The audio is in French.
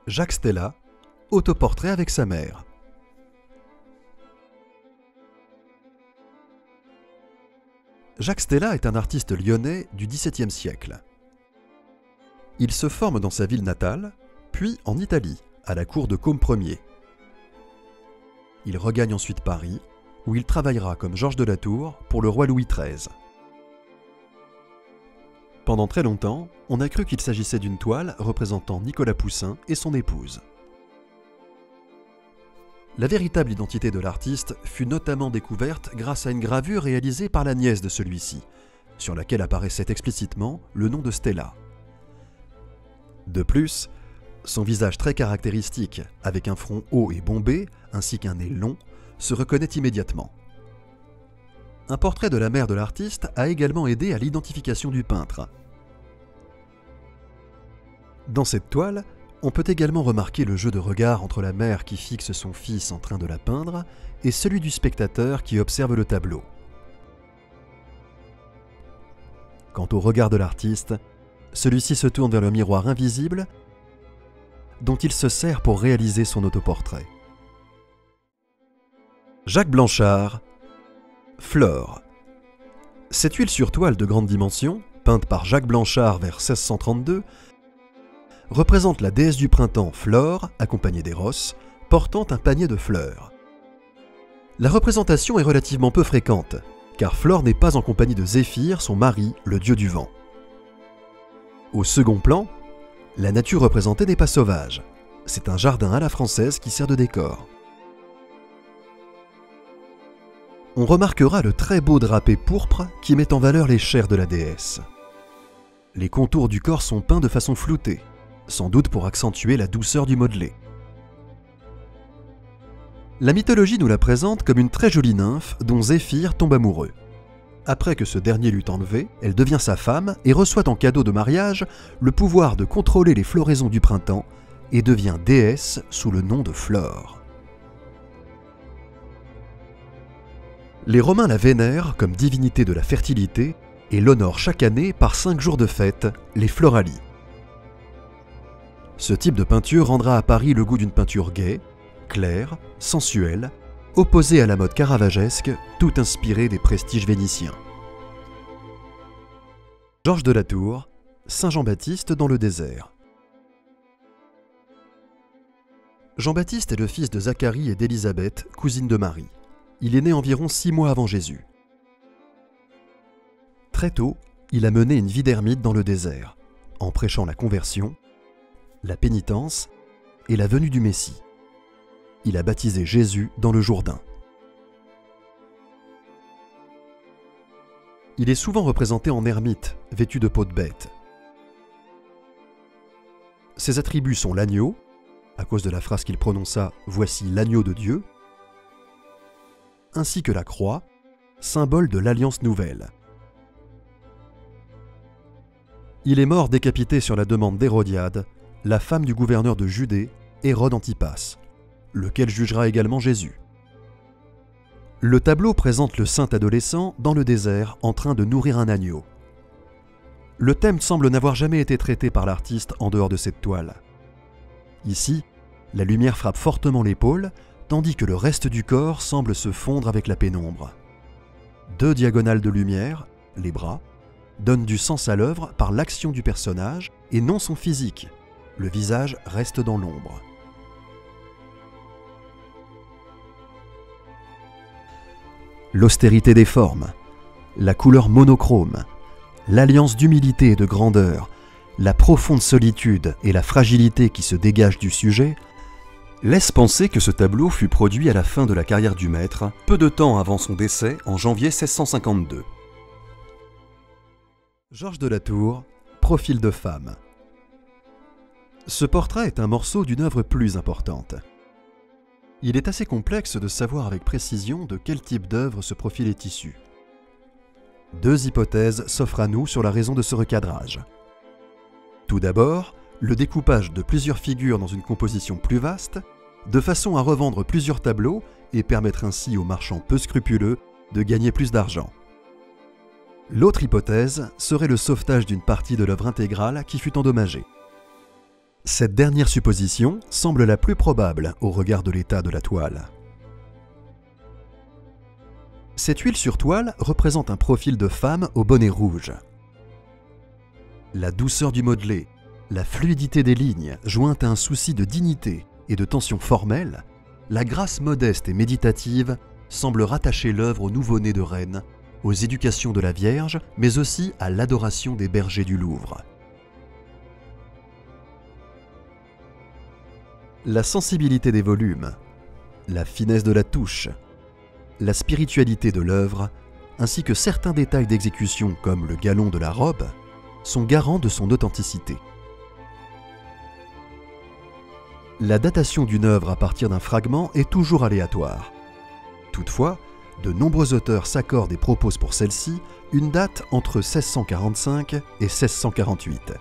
Jacques Stella, autoportrait avec sa mère. Jacques Stella est un artiste lyonnais du XVIIe siècle. Il se forme dans sa ville natale, puis en Italie, à la cour de Côme Ier. Il regagne ensuite Paris, où il travaillera comme Georges de la Tour pour le roi Louis XIII. Pendant très longtemps, on a cru qu'il s'agissait d'une toile représentant Nicolas Poussin et son épouse. La véritable identité de l'artiste fut notamment découverte grâce à une gravure réalisée par la nièce de celui-ci, sur laquelle apparaissait explicitement le nom de Stella. De plus, son visage très caractéristique, avec un front haut et bombé, ainsi qu'un nez long, se reconnaît immédiatement. Un portrait de la mère de l'artiste a également aidé à l'identification du peintre. Dans cette toile, on peut également remarquer le jeu de regard entre la mère qui fixe son fils en train de la peindre et celui du spectateur qui observe le tableau. Quant au regard de l'artiste, celui-ci se tourne vers le miroir invisible dont il se sert pour réaliser son autoportrait. Jacques Blanchard, Flore. Cette huile sur toile de grande dimension, peinte par Jacques Blanchard vers 1632, représente la déesse du printemps Flore, accompagnée d'Eros, portant un panier de fleurs. La représentation est relativement peu fréquente, car Flore n'est pas en compagnie de Zéphyr, son mari, le dieu du vent. Au second plan, la nature représentée n'est pas sauvage. C'est un jardin à la française qui sert de décor. On remarquera le très beau drapé pourpre qui met en valeur les chairs de la déesse. Les contours du corps sont peints de façon floutée, sans doute pour accentuer la douceur du modelé. La mythologie nous la présente comme une très jolie nymphe dont Zéphyr tombe amoureux. Après que ce dernier l'eut enlevée, elle devient sa femme et reçoit en cadeau de mariage le pouvoir de contrôler les floraisons du printemps et devient déesse sous le nom de Flore. Les Romains la vénèrent comme divinité de la fertilité et l'honorent chaque année par 5 jours de fête, les Florali. Ce type de peinture rendra à Paris le goût d'une peinture gaie, claire, sensuelle, opposée à la mode caravagesque, tout inspirée des prestiges vénitiens. Georges de la Tour, Saint Jean-Baptiste dans le désert. Jean-Baptiste est le fils de Zacharie et d'Élisabeth, cousine de Marie. Il est né environ 6 mois avant Jésus. Très tôt, il a mené une vie d'ermite dans le désert, en prêchant la conversion, la pénitence et la venue du Messie. Il a baptisé Jésus dans le Jourdain. Il est souvent représenté en ermite, vêtu de peau de bête. Ses attributs sont l'agneau, à cause de la phrase qu'il prononça « Voici l'agneau de Dieu », ainsi que la croix, symbole de l'Alliance nouvelle. Il est mort décapité sur la demande d'Hérodiade, la femme du gouverneur de Judée, Hérode Antipas, lequel jugera également Jésus. Le tableau présente le saint adolescent dans le désert en train de nourrir un agneau. Le thème semble n'avoir jamais été traité par l'artiste en dehors de cette toile. Ici, la lumière frappe fortement l'épaule, tandis que le reste du corps semble se fondre avec la pénombre. 2 diagonales de lumière, les bras, donnent du sens à l'œuvre par l'action du personnage et non son physique. Le visage reste dans l'ombre. L'austérité des formes, la couleur monochrome, l'alliance d'humilité et de grandeur, la profonde solitude et la fragilité qui se dégagent du sujet laissent penser que ce tableau fut produit à la fin de la carrière du maître, peu de temps avant son décès en janvier 1652. Georges de la Tour, profil de femme. Ce portrait est un morceau d'une œuvre plus importante. Il est assez complexe de savoir avec précision de quel type d'œuvre ce profil est issu. 2 hypothèses s'offrent à nous sur la raison de ce recadrage. Tout d'abord, le découpage de plusieurs figures dans une composition plus vaste, de façon à revendre plusieurs tableaux et permettre ainsi aux marchands peu scrupuleux de gagner plus d'argent. L'autre hypothèse serait le sauvetage d'une partie de l'œuvre intégrale qui fut endommagée. Cette dernière supposition semble la plus probable au regard de l'état de la toile. Cette huile sur toile représente un profil de femme au bonnet rouge. La douceur du modelé, la fluidité des lignes, jointe à un souci de dignité et de tension formelle, la grâce modeste et méditative semble rattacher l'œuvre au nouveau-né de reine, aux éducations de la Vierge, mais aussi à l'adoration des bergers du Louvre. La sensibilité des volumes, la finesse de la touche, la spiritualité de l'œuvre, ainsi que certains détails d'exécution comme le galon de la robe, sont garants de son authenticité. La datation d'une œuvre à partir d'un fragment est toujours aléatoire. Toutefois, de nombreux auteurs s'accordent et proposent pour celle-ci une date entre 1645 et 1648.